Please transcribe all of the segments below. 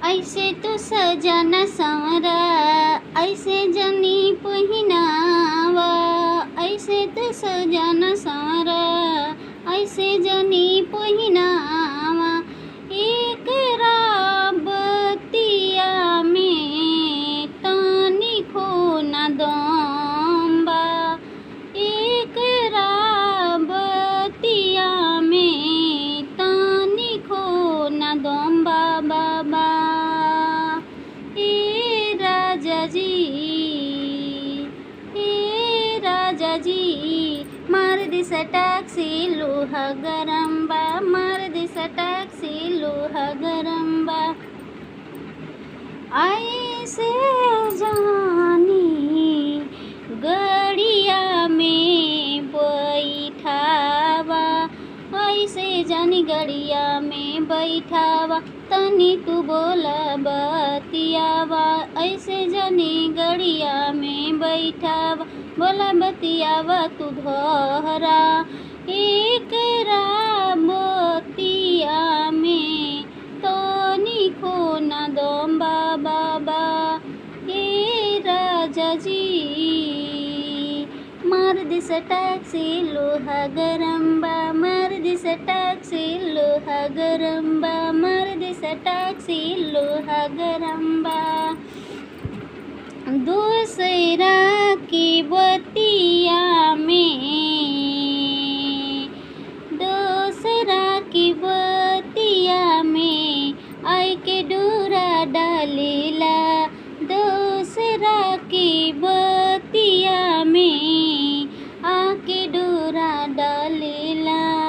ऐसे तो सजना संवरा, ऐसे जनी पहिनावा। ऐसे तो सजना संवरा, ऐसे जनी पहिनावा। एक राबतिया में तानी खो न दम्बा। एक राबतिया में तानी खो न दम्बा बाबा। हे राजा जी मार दे सटाक से लोहा गरम बा। मार दे सटाक से लोहा गरम बा। ऐसे जानी गड़िया में बैठावा। ऐसे जानी गड़िया में बैठावा। तनी तू बोला बतियावा। ऐसे जानी गड़िया में बैठावा। बोला बतियावा तू धोहरा। एक राबतिया में तनी खो न दम्बा बाबा। हे राजा जी मार दे सटाक से लोहा गरम बा। मार दे सटाक से लोहा गरम बा। मार दे सटाक से लोहा गरम बा। दूसरा की बतिया में, दूसरा की बतिया में आई के डोरा डालेला। दूसरा की बतिया में आके डोरा डालेला।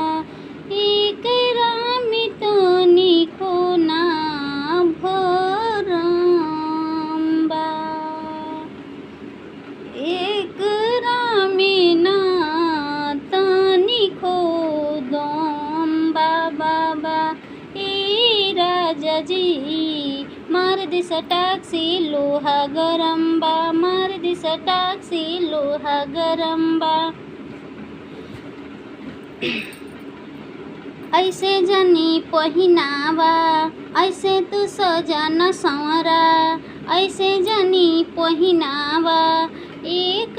एक रामी तनी खोना भरम्बा। एक रामी ना तनी खो दम्बा बाबा। ए राजा जी मार दे सटाक से लोहा गरम बा। मार दे सटाक से लोहा गरम बा। ऐसे जनी पहिनावा। ऐसे तू सजना संवरा। ऐसे जनी पहिनावा। एक